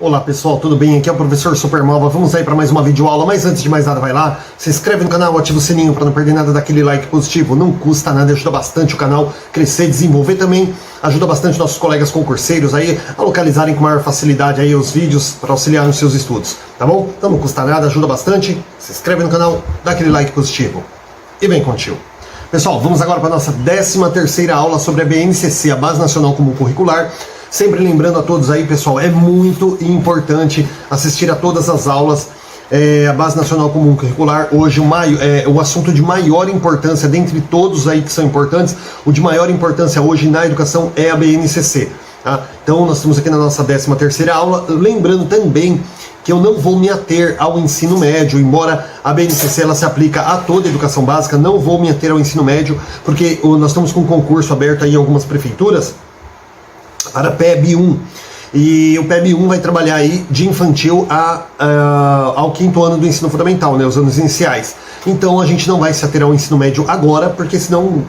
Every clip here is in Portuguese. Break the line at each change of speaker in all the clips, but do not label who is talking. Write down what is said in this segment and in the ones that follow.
Olá pessoal, tudo bem? Aqui é o professor Supernova. Vamos aí para mais uma videoaula, mas antes de mais nada vai lá, se inscreve no canal, ativa o sininho para não perder nada daquele like positivo. Não custa nada, ajuda bastante o canal crescer, desenvolver também, ajuda bastante nossos colegas concurseiros aí a localizarem com maior facilidade aí os vídeos para auxiliar nos seus estudos, tá bom? Então não custa nada, ajuda bastante, se inscreve no canal, dá aquele like positivo e vem contigo. Pessoal, vamos agora para a nossa 13ª aula sobre a BNCC, a Base Nacional Comum Curricular. Sempre lembrando a todos aí, pessoal, é muito importante assistir a todas as aulas. A Base Nacional Comum Curricular, hoje o assunto de maior importância, dentre todos aí que são importantes, o de maior importância hoje na educação é a BNCC. Tá? Então nós estamos aqui na nossa 13ª aula, lembrando também que eu não vou me ater ao ensino médio, embora a BNCC ela se aplica a toda a educação básica, não vou me ater ao ensino médio, porque nós estamos com um concurso aberto aí em algumas prefeituras, para PEB 1, e o PEB 1 vai trabalhar aí de infantil ao 5º ano do ensino fundamental, né, os anos iniciais. Então a gente não vai se ater ao ensino médio agora, porque senão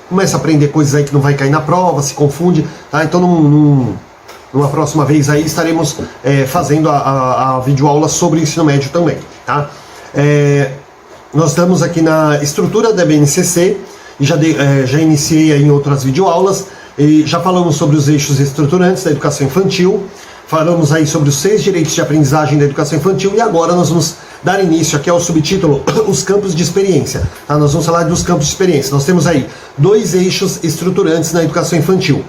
começa a aprender coisas aí que não vai cair na prova, se confunde, tá? Então numa próxima vez aí estaremos fazendo a videoaula sobre o ensino médio também, tá? Nós estamos aqui na estrutura da BNCC, e já iniciei aí em outras videoaulas. E já falamos sobre os eixos estruturantes da educação infantil, falamos aí sobre os 6 direitos de aprendizagem da educação infantil e agora nós vamos dar início aqui ao subtítulo, os campos de experiência. Tá? Nós vamos falar dos campos de experiência. Nós temos aí 2 eixos estruturantes na educação infantil.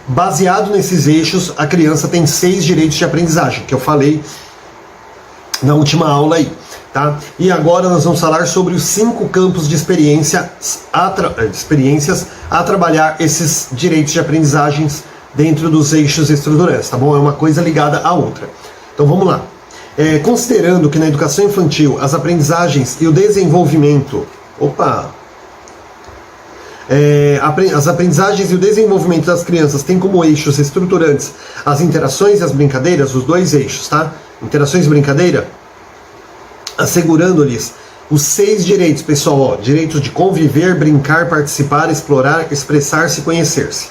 Baseado nesses eixos, a criança tem 6 direitos de aprendizagem, que eu falei na última aula aí. Tá? E agora nós vamos falar sobre os 5 campos de experiências a trabalhar esses direitos de aprendizagens dentro dos eixos estruturantes, tá bom? É uma coisa ligada à outra. Então vamos lá. Considerando que na educação infantil as aprendizagens e o desenvolvimento... as aprendizagens e o desenvolvimento das crianças têm como eixos estruturantes as interações e as brincadeiras, os 2 eixos, tá? Interações e brincadeira, assegurando-lhes os 6 direitos, pessoal, ó, direitos de conviver, brincar, participar, explorar, expressar-se e conhecer-se.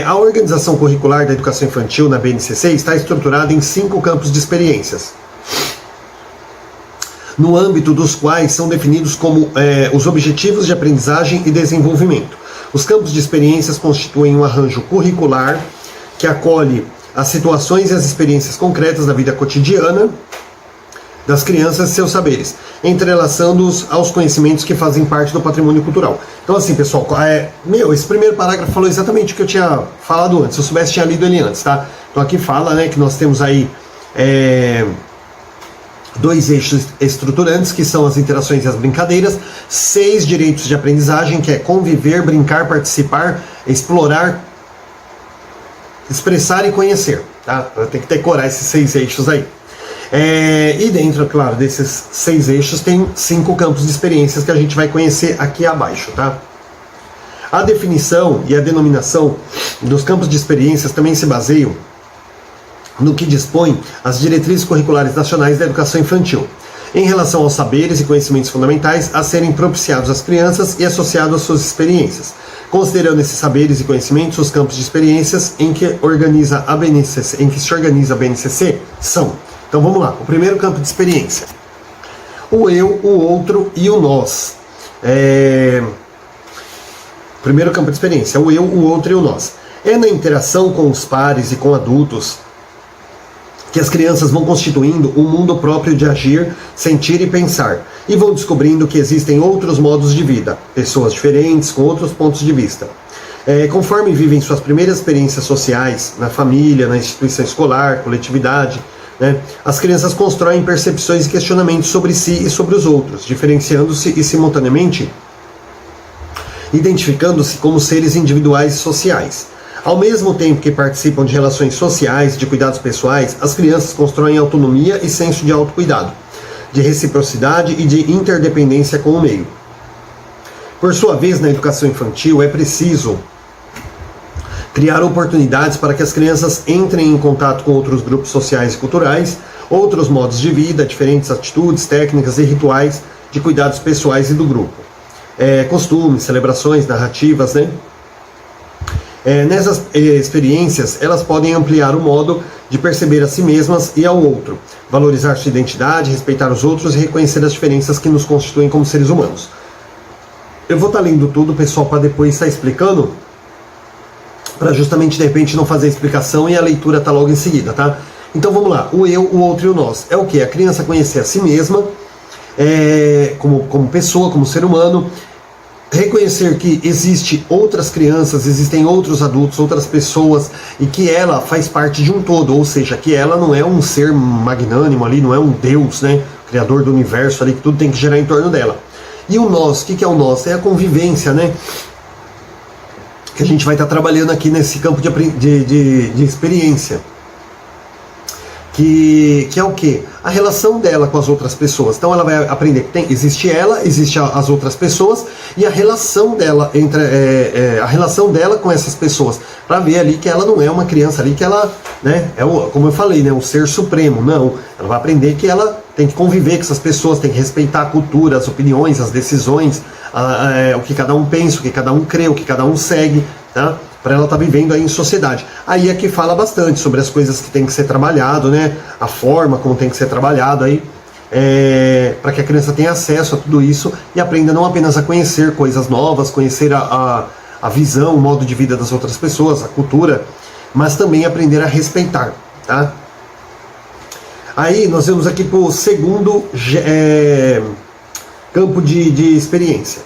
A organização curricular da educação infantil na BNCC está estruturada em 5 campos de experiências, no âmbito dos quais são definidos como os objetivos de aprendizagem e desenvolvimento. Os campos de experiências constituem um arranjo curricular que acolhe as situações e as experiências concretas da vida cotidiana das crianças e seus saberes, entrelaçando-os aos conhecimentos que fazem parte do patrimônio cultural. Então assim, pessoal, esse primeiro parágrafo falou exatamente o que eu tinha falado antes. Se eu soubesse, tinha lido ele antes, tá? Então aqui fala, né, que nós temos aí 2 eixos estruturantes, que são as interações e as brincadeiras, 6 direitos de aprendizagem, que é conviver, brincar, participar, explorar, expressar e conhecer, tá? Tem que decorar esses 6 eixos aí. E dentro, claro, desses 6 eixos tem 5 campos de experiências que a gente vai conhecer aqui abaixo, tá? A definição e a denominação dos campos de experiências também se baseiam no que dispõem as diretrizes curriculares nacionais da educação infantil, em relação aos saberes e conhecimentos fundamentais a serem propiciados às crianças e associados às suas experiências, considerando esses saberes e conhecimentos os campos de experiências em que se organiza a BNCC são. Então vamos lá, o primeiro campo de experiência, o eu, o outro e o nós. Primeiro campo de experiência, o eu, o outro e o nós. É na interação com os pares e com adultos que as crianças vão constituindo um mundo próprio de agir, sentir e pensar, e vão descobrindo que existem outros modos de vida, pessoas diferentes, com outros pontos de vista. Conforme vivem suas primeiras experiências sociais, na família, na instituição escolar, coletividade, né, as crianças constroem percepções e questionamentos sobre si e sobre os outros, diferenciando-se e simultaneamente identificando-se como seres individuais e sociais. Ao mesmo tempo que participam de relações sociais, de cuidados pessoais, as crianças constroem autonomia e senso de autocuidado, de reciprocidade e de interdependência com o meio. Por sua vez, na educação infantil, é preciso criar oportunidades para que as crianças entrem em contato com outros grupos sociais e culturais, outros modos de vida, diferentes atitudes, técnicas e rituais de cuidados pessoais e do grupo. Costumes, celebrações, narrativas, né? Nessas experiências, elas podem ampliar o modo de perceber a si mesmas e ao outro, valorizar sua identidade, respeitar os outros e reconhecer as diferenças que nos constituem como seres humanos. Eu vou estar lendo tudo, pessoal, para depois estar explicando, para justamente de repente não fazer a explicação e a leitura tá logo em seguida, tá? Então vamos lá, o eu, o outro e o nós. É o que? A criança conhecer a si mesma, como pessoa, como ser humano, reconhecer que existe outras crianças, existem outros adultos, outras pessoas, e que ela faz parte de um todo, ou seja, que ela não é um ser magnânimo ali, não é um Deus, né, criador do universo ali, que tudo tem que girar em torno dela. E o nós, o que é o nós? É a convivência, né, que a gente vai estar trabalhando aqui nesse campo de experiência. Que é o que? A relação dela com as outras pessoas. Então ela vai aprender que existe ela, existe as outras pessoas, e a relação dela a relação dela com essas pessoas, para ver ali que ela não é uma criança ali, que ela, né, como eu falei, né, o ser supremo. Não, ela vai aprender que ela tem que conviver com essas pessoas, tem que respeitar a cultura, as opiniões, as decisões, o que cada um pensa, o que cada um crê, o que cada um segue, tá? Para ela estar vivendo aí em sociedade. Aí é que fala bastante sobre as coisas que tem que ser trabalhado, né? A forma como tem que ser trabalhado aí, para que a criança tenha acesso a tudo isso e aprenda não apenas a conhecer coisas novas, conhecer a visão, o modo de vida das outras pessoas, a cultura, mas também aprender a respeitar, tá? Aí nós vamos aqui para o segundo campo de experiência.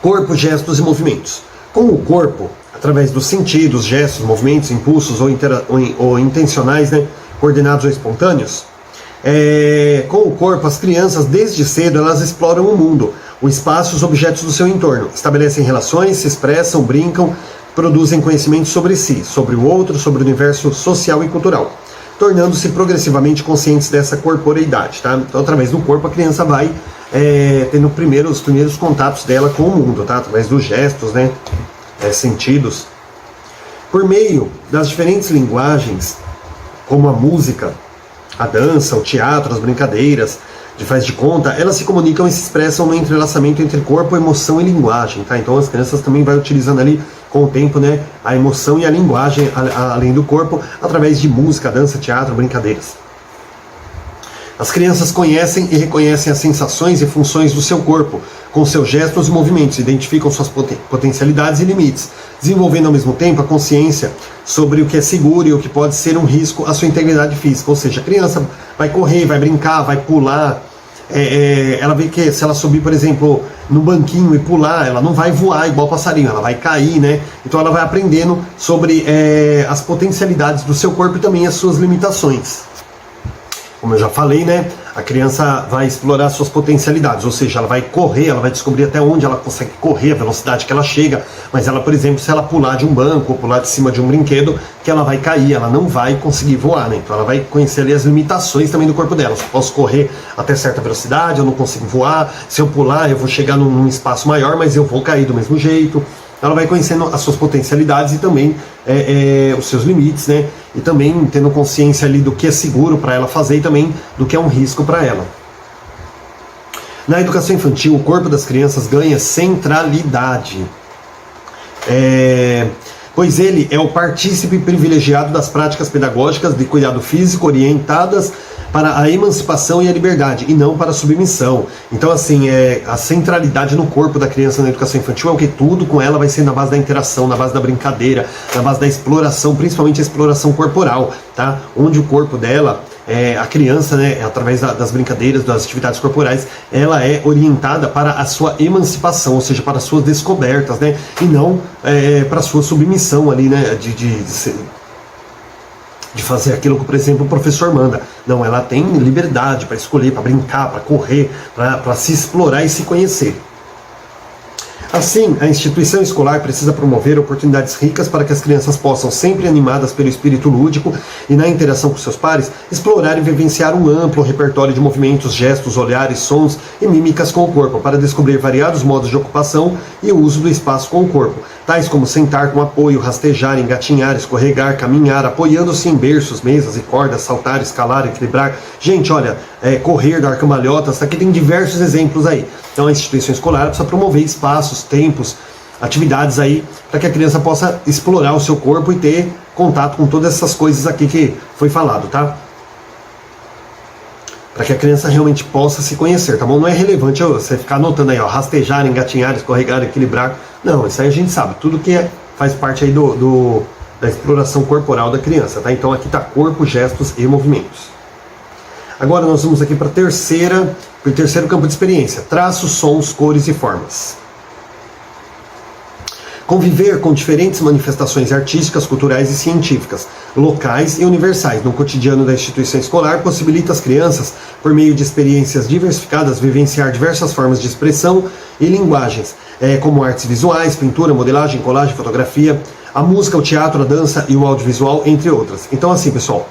Corpo, gestos e movimentos. Com o corpo, através dos sentidos, gestos, movimentos, impulsos ou intencionais, né, coordenados ou espontâneos, com o corpo, as crianças, desde cedo, elas exploram o mundo, o espaço e os objetos do seu entorno, estabelecem relações, se expressam, brincam, produzem conhecimento sobre si, sobre o outro, sobre o universo social e cultural, tornando-se progressivamente conscientes dessa corporeidade, tá? Então, através do corpo, a criança vai tendo os primeiros contatos dela com o mundo, tá? Através dos gestos, né? Sentidos. Por meio das diferentes linguagens, como a música, a dança, o teatro, as brincadeiras, de faz de conta, elas se comunicam e se expressam no entrelaçamento entre corpo, emoção e linguagem, tá? Então as crianças também vão utilizando ali com o tempo, né, a emoção e a linguagem, além do corpo, através de música, dança, teatro, brincadeiras. As crianças conhecem e reconhecem as sensações e funções do seu corpo, com seus gestos e movimentos, identificam suas potencialidades e limites, desenvolvendo ao mesmo tempo a consciência sobre o que é seguro e o que pode ser um risco à sua integridade física. Ou seja, a criança vai correr, vai brincar, vai pular, ela vê que se ela subir, por exemplo, no banquinho e pular, ela não vai voar igual passarinho, ela vai cair, né? Então ela vai aprendendo sobre as potencialidades do seu corpo e também as suas limitações. Como eu já falei, né? A criança vai explorar suas potencialidades, ou seja, ela vai correr, ela vai descobrir até onde ela consegue correr, a velocidade que ela chega, mas ela, por exemplo, se ela pular de um banco ou pular de cima de um brinquedo, que ela vai cair, ela não vai conseguir voar, né? Então ela vai conhecer ali as limitações também do corpo dela. Se eu posso correr até certa velocidade, eu não consigo voar, se eu pular eu vou chegar num espaço maior, mas eu vou cair do mesmo jeito. Ela vai conhecendo as suas potencialidades e também os seus limites, né? E também tendo consciência ali do que é seguro para ela fazer e também do que é um risco para ela. Na educação infantil, o corpo das crianças ganha centralidade, pois ele é o partícipe privilegiado das práticas pedagógicas de cuidado físico orientadas para a emancipação e a liberdade, e não para a submissão. Então, assim, a centralidade no corpo da criança na educação infantil é o que tudo com ela vai ser na base da interação, na base da brincadeira, na base da exploração, principalmente a exploração corporal, tá? Onde o corpo dela, a criança, né, através das brincadeiras, das atividades corporais, ela é orientada para a sua emancipação, ou seja, para as suas descobertas, né? E não para a sua submissão ali, né? De fazer aquilo que, por exemplo, o professor manda. Não, ela tem liberdade para escolher, para brincar, para correr, para se explorar e se conhecer. Assim, a instituição escolar precisa promover oportunidades ricas para que as crianças possam, sempre animadas pelo espírito lúdico e na interação com seus pares, explorar e vivenciar um amplo repertório de movimentos, gestos, olhares, sons e mímicas com o corpo, para descobrir variados modos de ocupação e o uso do espaço com o corpo, tais como sentar com apoio, rastejar, engatinhar, escorregar, caminhar, apoiando-se em berços, mesas e cordas, saltar, escalar, equilibrar. Gente, olha, correr, dar cambalhotas, aqui tem diversos exemplos aí. Então a instituição escolar precisa promover espaços, tempos, atividades aí para que a criança possa explorar o seu corpo e ter contato com todas essas coisas aqui que foi falado, tá? Para que a criança realmente possa se conhecer, tá bom? Não é relevante você ficar anotando aí, ó, rastejar, engatinhar, escorregar, equilibrar. Não, isso aí a gente sabe, tudo que faz parte aí da exploração corporal da criança, tá? Então aqui tá corpo, gestos e movimentos. Agora nós vamos aqui para o terceiro campo de experiência, traços, sons, cores e formas. Conviver com diferentes manifestações artísticas, culturais e científicas, locais e universais no cotidiano da instituição escolar possibilita às crianças, por meio de experiências diversificadas, vivenciar diversas formas de expressão e linguagens, como artes visuais, pintura, modelagem, colagem, fotografia, a música, o teatro, a dança e o audiovisual, entre outras. Então assim, pessoal,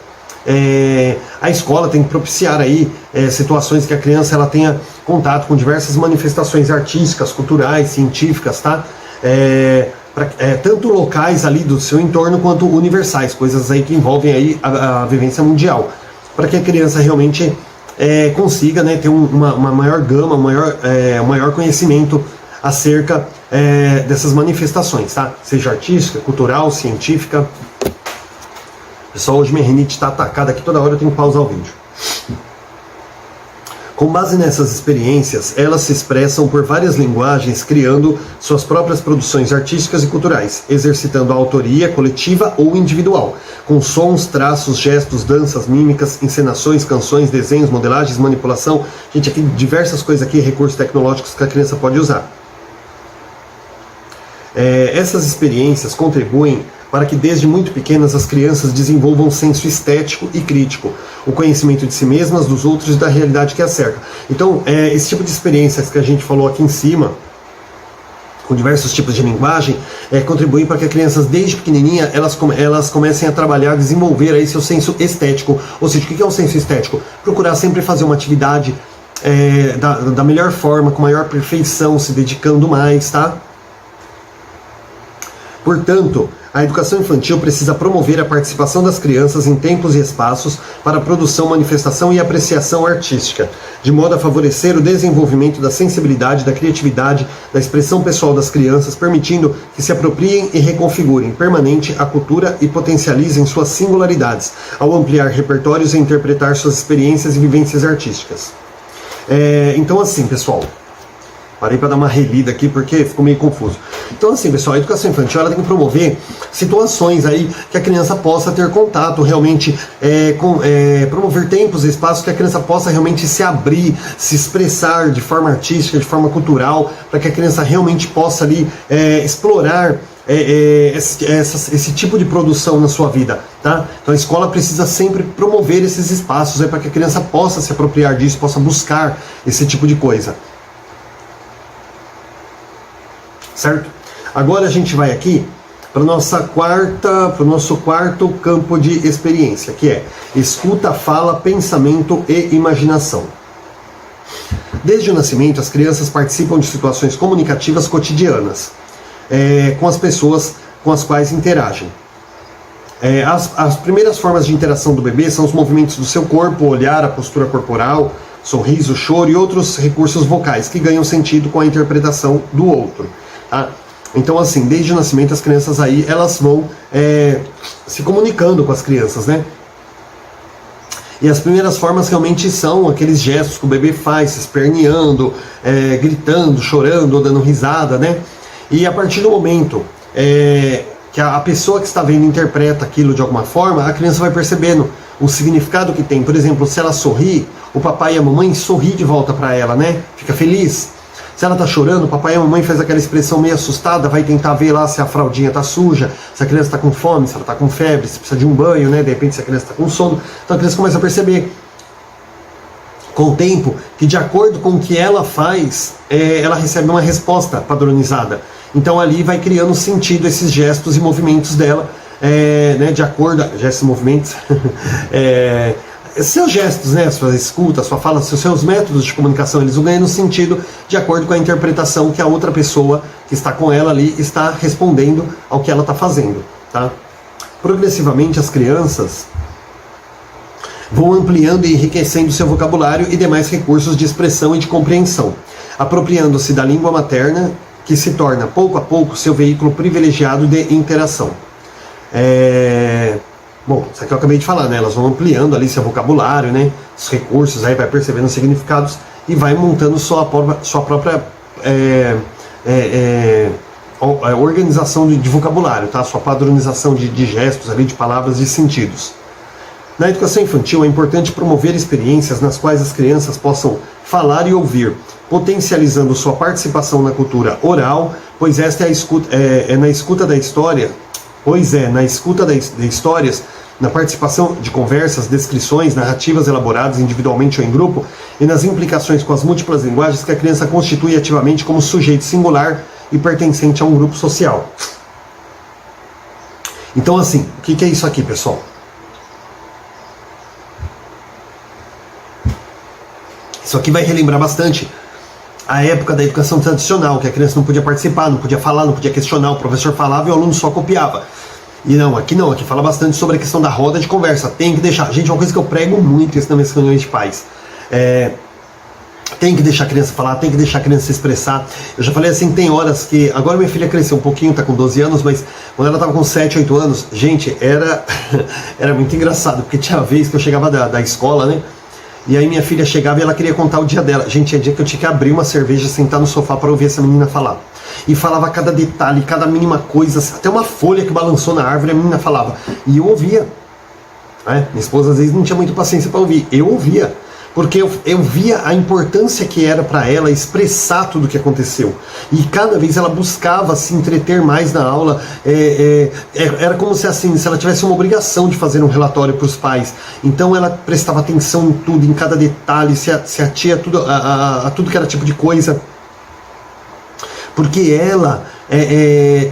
a escola tem que propiciar aí situações que a criança ela tenha contato com diversas manifestações artísticas, culturais, científicas, tá? Tanto locais ali do seu entorno quanto universais, coisas aí que envolvem aí a vivência mundial, para que a criança realmente consiga, né, ter uma maior gama, um maior conhecimento acerca dessas manifestações, tá? Seja artística, cultural, científica. Pessoal, hoje minha rinite está atacada aqui, toda hora eu tenho que pausar o vídeo. Com base nessas experiências, elas se expressam por várias linguagens, criando suas próprias produções artísticas e culturais, exercitando a autoria coletiva ou individual, com sons, traços, gestos, danças, mímicas, encenações, canções, desenhos, modelagens, manipulação. Gente, aqui diversas coisas aqui, recursos tecnológicos que a criança pode usar. Essas experiências contribuem para que desde muito pequenas as crianças desenvolvam um senso estético e crítico, o conhecimento de si mesmas, dos outros e da realidade que a cerca. Então, esse tipo de experiências que a gente falou aqui em cima, com diversos tipos de linguagem, contribuem para que as crianças, desde pequenininha, elas comecem a trabalhar, desenvolver aí seu senso estético. Ou seja, o que é um senso estético? Procurar sempre fazer uma atividade da melhor forma, com maior perfeição, se dedicando mais, tá? Portanto, a educação infantil precisa promover a participação das crianças em tempos e espaços para a produção, manifestação e apreciação artística, de modo a favorecer o desenvolvimento da sensibilidade, da criatividade, da expressão pessoal das crianças, permitindo que se apropriem e reconfigurem permanente a cultura e potencializem suas singularidades, ao ampliar repertórios e interpretar suas experiências e vivências artísticas. Então assim, pessoal, parei para dar uma relida aqui porque ficou meio confuso. Então assim, pessoal, a educação infantil ela tem que promover situações aí que a criança possa ter contato realmente, promover tempos e espaços que a criança possa realmente se abrir, se expressar de forma artística, de forma cultural, para que a criança realmente possa ali explorar esse tipo de produção na sua vida, tá? Então a escola precisa sempre promover esses espaços para que a criança possa se apropriar disso, possa buscar esse tipo de coisa. Certo? Agora a gente vai aqui para o nosso quarto campo de experiência, que é escuta, fala, pensamento e imaginação. Desde o nascimento, as crianças participam de situações comunicativas cotidianas, com as pessoas com as quais interagem. As primeiras formas de interação do bebê são os movimentos do seu corpo, o olhar, a postura corporal, sorriso, choro e outros recursos vocais que ganham sentido com a interpretação do outro. Tá? Então assim, desde o nascimento as crianças aí, elas vão se comunicando com as crianças, né? E as primeiras formas realmente são aqueles gestos que o bebê faz, se esperneando, gritando, chorando, ou dando risada, né? E a partir do momento que a pessoa que está vendo interpreta aquilo de alguma forma, a criança vai percebendo o significado que tem. Por exemplo, se ela sorri, o papai e a mamãe sorri de volta para ela, né? Fica feliz. Se ela está chorando, o papai e a mamãe faz aquela expressão meio assustada, vai tentar ver lá se a fraldinha está suja, se a criança está com fome, se ela está com febre, se precisa de um banho, né? De repente se a criança está com sono. Então a criança começa a perceber, com o tempo, que de acordo com o que ela faz, ela recebe uma resposta padronizada. Então ali vai criando sentido esses gestos e movimentos dela, né? De acordo, gestos e movimentos... seus gestos, né, sua escuta, sua fala, seus métodos de comunicação, eles vão ganhando sentido de acordo com a interpretação que a outra pessoa que está com ela ali está respondendo ao que ela está fazendo, tá? Progressivamente as crianças vão ampliando e enriquecendo seu vocabulário e demais recursos de expressão e de compreensão, apropriando-se da língua materna, que se torna, pouco a pouco, seu veículo privilegiado de interação. Bom, isso aqui eu acabei de falar, né? Elas vão ampliando ali seu vocabulário, né? Os recursos, aí vai percebendo os significados e vai montando sua própria organização de vocabulário, tá? Sua padronização de gestos, ali, de palavras e sentidos. Na educação infantil é importante promover experiências nas quais as crianças possam falar e ouvir, potencializando sua participação na cultura oral, pois esta na escuta de histórias, na participação de conversas, descrições, narrativas elaboradas individualmente ou em grupo, e nas implicações com as múltiplas linguagens que a criança constitui ativamente como sujeito singular e pertencente a um grupo social. Então, assim, o que é isso aqui, pessoal? Isso aqui vai relembrar bastante a época da educação tradicional, que a criança não podia participar, não podia falar, não podia questionar, o professor falava e o aluno só copiava. E não, aqui fala bastante sobre a questão da roda de conversa. Tem que deixar, gente, é uma coisa que eu prego muito isso nas minhas reuniões de pais. Tem que deixar a criança falar, tem que deixar a criança se expressar. Eu já falei assim, tem horas que... Agora minha filha cresceu um pouquinho, tá com 12 anos, mas quando ela tava com 7, 8 anos, gente, era muito engraçado, porque tinha vez que eu chegava da escola, né? E aí minha filha chegava e ela queria contar o dia dela. Gente, é dia que eu tinha que abrir uma cerveja, sentar no sofá para ouvir essa menina falar. E falava cada detalhe, cada mínima coisa, até uma folha que balançou na árvore, a menina falava. E eu ouvia. Minha esposa às vezes não tinha muita paciência para ouvir. Eu ouvia. Porque eu via a importância que era para ela expressar tudo o que aconteceu. E cada vez ela buscava se entreter mais na aula. Era como se ela tivesse uma obrigação de fazer um relatório para os pais. Então ela prestava atenção em tudo, em cada detalhe, se atia a tudo que era tipo de coisa. Porque ela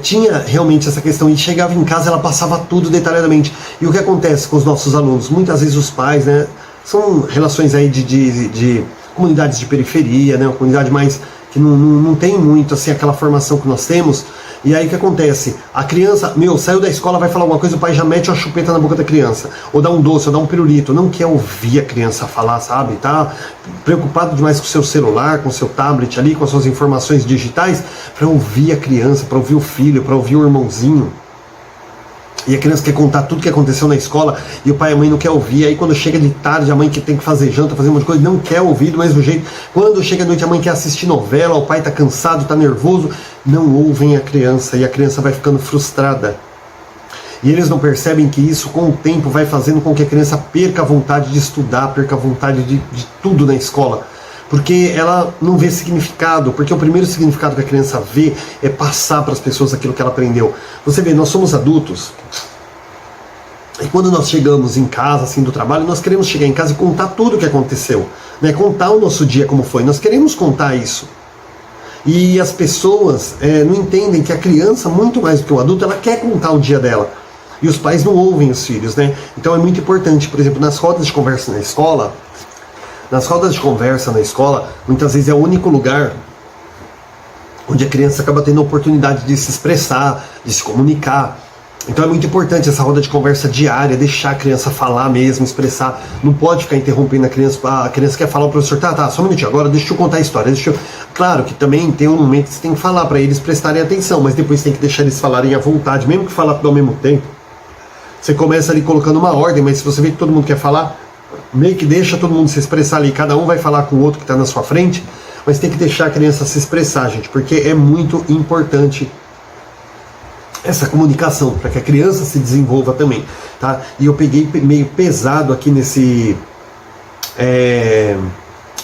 tinha realmente essa questão, e chegava em casa, ela passava tudo detalhadamente. E o que acontece com os nossos alunos? Muitas vezes os pais, né, são relações aí de comunidades de periferia, né, uma comunidade mais que não tem muito assim aquela formação que nós temos. E aí o que acontece? A criança, saiu da escola, vai falar alguma coisa, o pai já mete uma chupeta na boca da criança, ou dá um doce, ou dá um pirulito, não quer ouvir a criança falar, sabe? Tá preocupado demais com o seu celular, com o seu tablet ali, com as suas informações digitais, para ouvir a criança, para ouvir o filho, para ouvir o irmãozinho. E a criança quer contar tudo que aconteceu na escola e o pai e a mãe não quer ouvir. Aí quando chega de tarde, a mãe que tem que fazer janta, fazer um monte de coisa, não quer ouvir do mesmo jeito. Quando chega à noite, a mãe quer assistir novela, o pai está cansado, está nervoso. Não ouvem a criança e a criança vai ficando frustrada. E eles não percebem que isso, com o tempo, vai fazendo com que a criança perca a vontade de estudar, perca a vontade de tudo na escola. Porque ela não vê significado, porque o primeiro significado que a criança vê é passar para as pessoas aquilo que ela aprendeu. Você vê, nós somos adultos, e quando nós chegamos em casa, assim, do trabalho, nós queremos chegar em casa e contar tudo o que aconteceu, né? Contar o nosso dia como foi, nós queremos contar isso. E as pessoas não entendem que a criança, muito mais do que o adulto, ela quer contar o dia dela. E os pais não ouvem os filhos, né? Então é muito importante, por exemplo, nas rodas de conversa na escola, muitas vezes é o único lugar onde a criança acaba tendo a oportunidade de se expressar, de se comunicar. Então é muito importante essa roda de conversa diária, deixar a criança falar mesmo, expressar. Não pode ficar interrompendo a criança quer falar, o professor, tá, só um minutinho, agora deixa eu contar a história. Claro que também tem um momento que você tem que falar para eles prestarem atenção, mas depois tem que deixar eles falarem à vontade, mesmo que falar tudo ao mesmo tempo. Você começa ali colocando uma ordem, mas se você vê que todo mundo quer falar, meio que deixa todo mundo se expressar ali, cada um vai falar com o outro que está na sua frente, mas tem que deixar a criança se expressar, gente, porque é muito importante essa comunicação, para que a criança se desenvolva também, tá? E eu peguei meio pesado aqui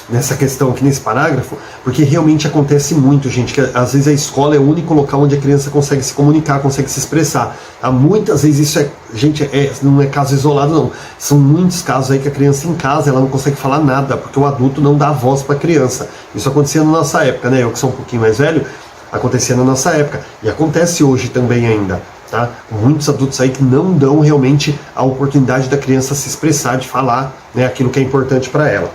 nessa questão aqui nesse parágrafo, porque realmente acontece muito, gente, que às vezes a escola é o único local onde a criança consegue se comunicar, consegue se expressar. Tá? Muitas vezes isso não é caso isolado, não. São muitos casos aí que a criança em casa, ela não consegue falar nada, porque o adulto não dá voz para a criança. Isso acontecia na nossa época, né? Eu que sou um pouquinho mais velho, acontecia na nossa época. E acontece hoje também ainda. Tá? Muitos adultos aí que não dão realmente a oportunidade da criança se expressar, de falar, né, aquilo que é importante para ela.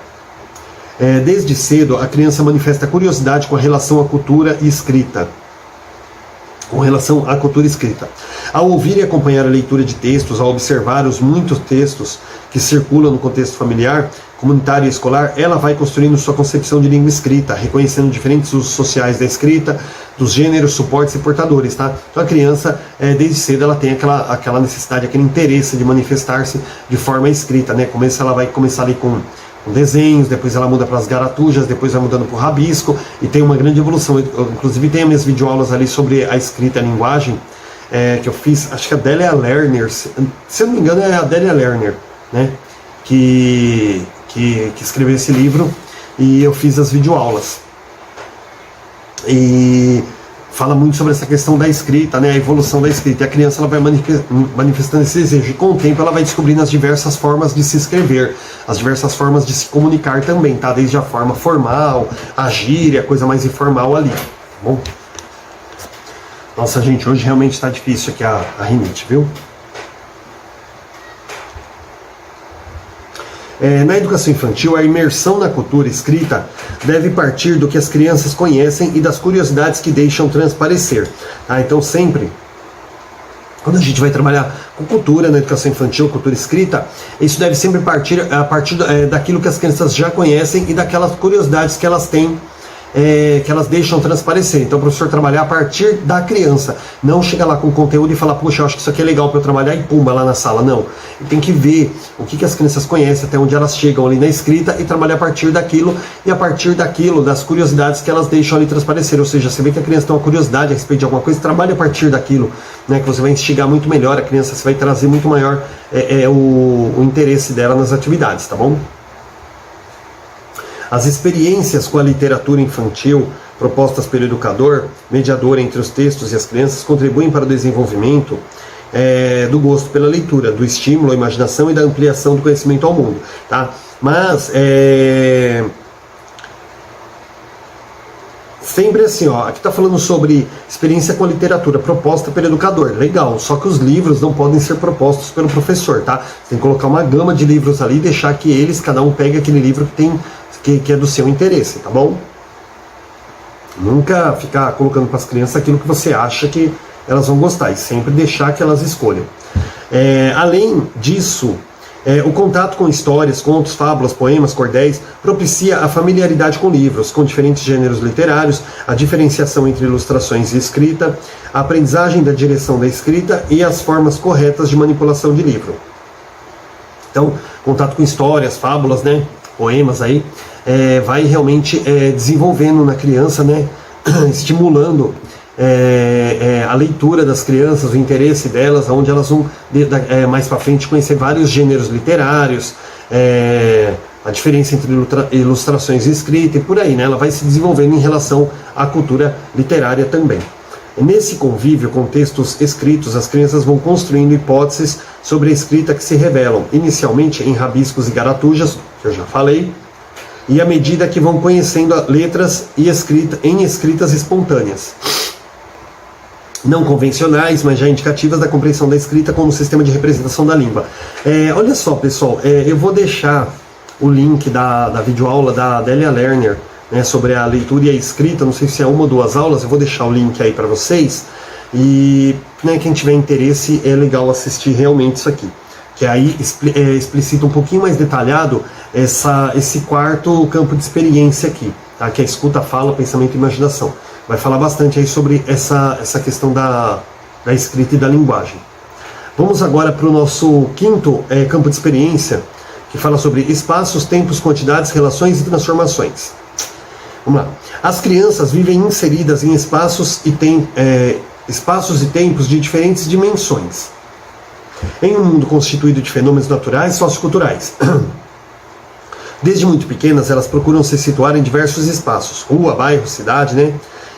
Desde cedo, a criança manifesta curiosidade com relação à cultura e escrita. Ao ouvir e acompanhar a leitura de textos, ao observar os muitos textos que circulam no contexto familiar, comunitária e escolar, ela vai construindo sua concepção de língua escrita, reconhecendo diferentes usos sociais da escrita, dos gêneros, suportes e portadores, tá? Então a criança, desde cedo, ela tem aquela necessidade, aquele interesse de manifestar-se de forma escrita, né? Ela vai começar ali com desenhos, depois ela muda para as garatujas, depois vai mudando para o rabisco, e tem uma grande evolução. Eu, inclusive tem as minhas videoaulas ali sobre a escrita e a linguagem, que eu fiz, acho que a Delia Lerner, se eu não me engano é a Delia Lerner, né? Que escreveu esse livro, e eu fiz as videoaulas. E fala muito sobre essa questão da escrita, né, a evolução da escrita. E a criança ela vai manifestando esse desejo, e com o tempo ela vai descobrindo as diversas formas de se escrever, as diversas formas de se comunicar também, tá? Desde a forma formal, a gíria, a coisa mais informal ali, tá bom? Nossa, gente, hoje realmente está difícil aqui a rinite, viu? Na educação infantil, a imersão na cultura escrita deve partir do que as crianças conhecem e das curiosidades que deixam transparecer. Tá? Então, sempre, quando a gente vai trabalhar com cultura na educação infantil, cultura escrita, isso deve sempre partir daquilo que as crianças já conhecem e daquelas curiosidades que elas têm, que elas deixam transparecer. Então o professor trabalhar a partir da criança, não chegar lá com conteúdo e falar, puxa, eu acho que isso aqui é legal para eu trabalhar e pumba lá na sala, não. Ele tem que ver o que as crianças conhecem, até onde elas chegam ali na escrita, e trabalhar a partir daquilo, e a partir daquilo, das curiosidades que elas deixam ali transparecer. Ou seja, você vê que a criança tem uma curiosidade a respeito de alguma coisa, trabalhe a partir daquilo, né, que você vai instigar muito melhor a criança, você vai trazer muito maior o interesse dela nas atividades, tá bom? As experiências com a literatura infantil propostas pelo educador, mediador entre os textos e as crianças, contribuem para o desenvolvimento do gosto pela leitura, do estímulo à imaginação e da ampliação do conhecimento ao mundo. Tá? Mas, sempre assim, ó, aqui está falando sobre experiência com a literatura proposta pelo educador, legal, só que os livros não podem ser propostos pelo professor, tá? Você tem que colocar uma gama de livros ali e deixar que cada um pegue aquele livro que é do seu interesse, tá bom? Nunca ficar colocando para as crianças aquilo que você acha que elas vão gostar, e sempre deixar que elas escolham. Além disso, o contato com histórias, contos, fábulas, poemas, cordéis propicia a familiaridade com livros, com diferentes gêneros literários, a diferenciação entre ilustrações e escrita, a aprendizagem da direção da escrita e as formas corretas de manipulação de livro. Então, contato com histórias, fábulas, né, poemas aí, vai realmente desenvolvendo na criança, né, estimulando a leitura das crianças, o interesse delas, onde elas vão mais para frente conhecer vários gêneros literários, a diferença entre ilustrações e escrita e por aí, né? Ela vai se desenvolvendo em relação à cultura literária também. Nesse convívio com textos escritos, as crianças vão construindo hipóteses sobre a escrita que se revelam, inicialmente em rabiscos e garatujas, que eu já falei, e à medida que vão conhecendo letras e escritas espontâneas, não convencionais, mas já indicativas da compreensão da escrita como sistema de representação da língua. Olha só, pessoal, eu vou deixar o link da videoaula da Delia Lerner, né, sobre a leitura e a escrita, não sei se é uma ou duas aulas, eu vou deixar o link aí para vocês, e né, quem tiver interesse é legal assistir realmente isso aqui, que aí explicita um pouquinho mais detalhado esse quarto campo de experiência aqui, tá, que é a escuta, fala, pensamento e imaginação. Vai falar bastante aí sobre essa questão da escrita e da linguagem. Vamos agora para o nosso quinto campo de experiência, que fala sobre espaços, tempos, quantidades, relações e transformações. Vamos lá. As crianças vivem inseridas em espaços e tempos de diferentes dimensões, em um mundo constituído de fenômenos naturais e socioculturais. Desde muito pequenas, elas procuram se situar em diversos espaços, rua, bairro, cidade, né?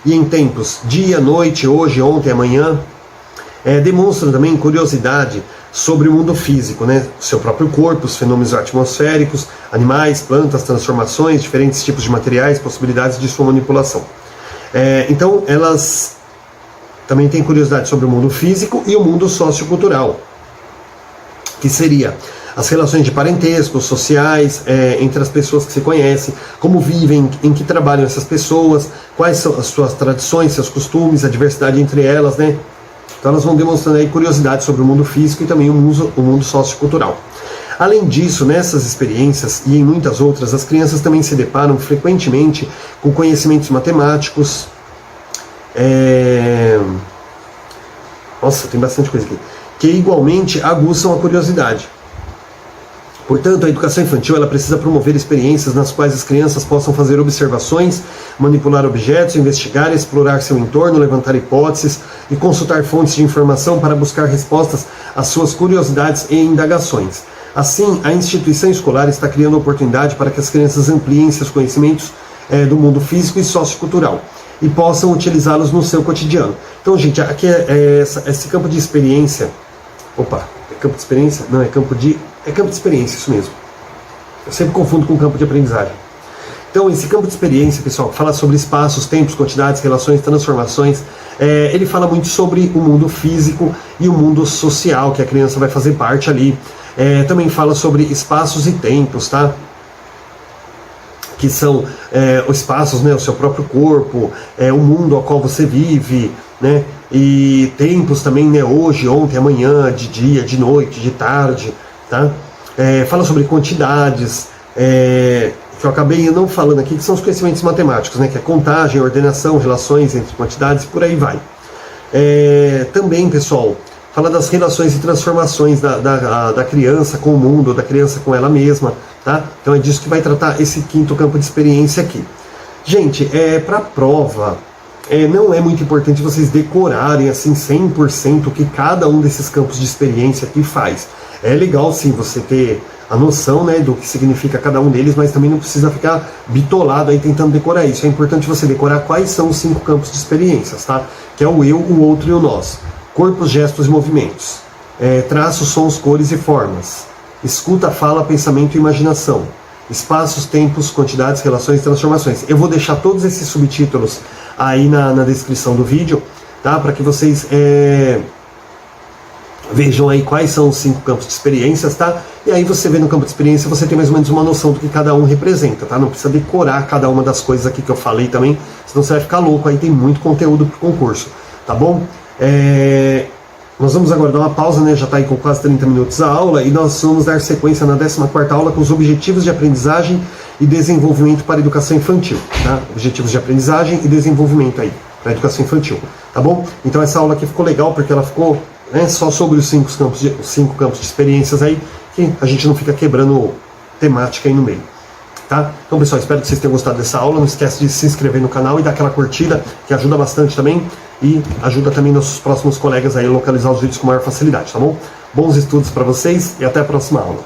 E em tempos, dia, noite, hoje, ontem, amanhã, demonstram também curiosidade sobre o mundo físico, né? O seu próprio corpo, os fenômenos atmosféricos, animais, plantas, transformações, diferentes tipos de materiais, possibilidades de sua manipulação. Então, elas também têm curiosidade sobre o mundo físico e o mundo sociocultural, que seria as relações de parentesco, sociais, entre as pessoas que se conhecem, como vivem, em que trabalham essas pessoas, quais são as suas tradições, seus costumes, a diversidade entre elas, né? Então elas vão demonstrando aí curiosidade sobre o mundo físico e também o mundo sociocultural. Além disso, nessas experiências e em muitas outras, as crianças também se deparam frequentemente com conhecimentos matemáticos. Nossa, tem bastante coisa aqui. Que igualmente aguçam a curiosidade. Portanto, a educação infantil ela precisa promover experiências nas quais as crianças possam fazer observações, manipular objetos, investigar, explorar seu entorno, levantar hipóteses e consultar fontes de informação para buscar respostas às suas curiosidades e indagações. Assim, a instituição escolar está criando oportunidade para que as crianças ampliem seus conhecimentos do mundo físico e sociocultural e possam utilizá-los no seu cotidiano. Então, gente, aqui esse campo de experiência... Opa, é campo de experiência? Não, é campo de experiência, isso mesmo. Eu sempre confundo com campo de aprendizagem. Então, esse campo de experiência, pessoal, fala sobre espaços, tempos, quantidades, relações, transformações. Ele fala muito sobre o mundo físico e o mundo social, que a criança vai fazer parte ali. Também fala sobre espaços e tempos, tá? Que são os espaços, né, o seu próprio corpo, o mundo ao qual você vive, né? E tempos também, né, hoje, ontem, amanhã, de dia, de noite, de tarde, tá? Fala sobre quantidades, que eu acabei não falando aqui, que são os conhecimentos matemáticos, né, que é contagem, ordenação, relações entre quantidades, por aí vai. Também, pessoal, fala das relações e transformações da criança com o mundo, da criança com ela mesma, tá? Então é disso que vai tratar esse quinto campo de experiência aqui. Gente, para a prova, não é muito importante vocês decorarem assim 100% o que cada um desses campos de experiência aqui faz. É legal sim você ter a noção, né, do que significa cada um deles, mas também não precisa ficar bitolado aí tentando decorar isso. É importante você decorar quais são os 5 campos de experiências, tá? Que é o eu, o outro e o nós. Corpos, gestos e movimentos. Traços, sons, cores e formas. Escuta, fala, pensamento e imaginação. Espaços, tempos, quantidades, relações e transformações. Eu vou deixar todos esses subtítulos aí na descrição do vídeo, tá? Para que vocês vejam aí quais são os 5 campos de experiências, tá? E aí você vê no campo de experiência, você tem mais ou menos uma noção do que cada um representa, tá? Não precisa decorar cada uma das coisas aqui que eu falei também, senão você vai ficar louco, aí tem muito conteúdo pro concurso, tá bom? Nós vamos agora dar uma pausa, né? Já está aí com quase 30 minutos a aula, e nós vamos dar sequência na 14ª aula com os objetivos de aprendizagem e desenvolvimento para a educação infantil, tá? Objetivos de aprendizagem e desenvolvimento aí para a educação infantil, tá bom? Então essa aula aqui ficou legal porque ela ficou, né, só sobre os 5 campos de experiências aí, que a gente não fica quebrando temática aí no meio, tá? Então, pessoal, espero que vocês tenham gostado dessa aula. Não esquece de se inscrever no canal e dar aquela curtida, que ajuda bastante também, e ajuda também nossos próximos colegas aí a localizar os vídeos com maior facilidade, tá bom? Bons estudos para vocês e até a próxima aula.